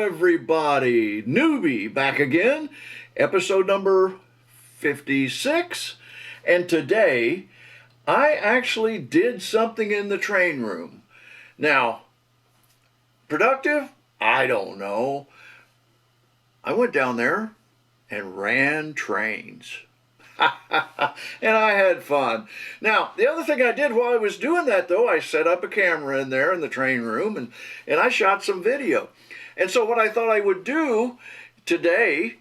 everybody? Newbie back again, episode number 56. And today, I actually did something in the train room. Now, productive? I don't know. I went down there and ran trains. And I had fun. Now, the other thing I did while I was doing that, though, I set up a camera in there in the train room and I shot some video. And so what I thought I would do today,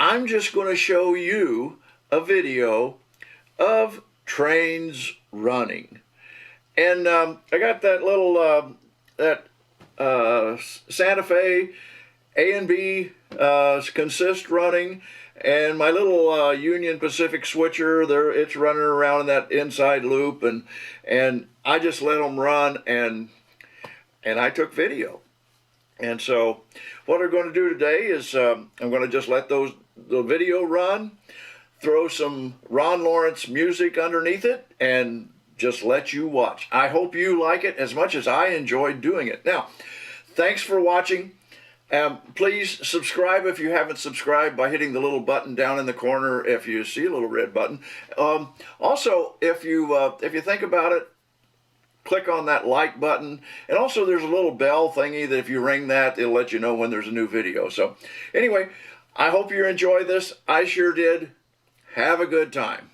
I'm just going to show you a video of trains running. And I got that little, Santa Fe A and B consist running, and my little Union Pacific switcher there, it's running around in that inside loop, and I just let them run, and I took video. And so what I'm going to do today is I'm going to just let the video run, throw some Ron Lawrence music underneath it, and just let you watch. I hope you like it as much as I enjoyed doing it. Now, thanks for watching. Please subscribe if you haven't subscribed by hitting the little button down in the corner if you see a little red button. Also, if you think about it, click on that like button. And also there's a little bell thingy that if you ring that, it'll let you know when there's a new video. So anyway, I hope you enjoy this. I sure did. Have a good time.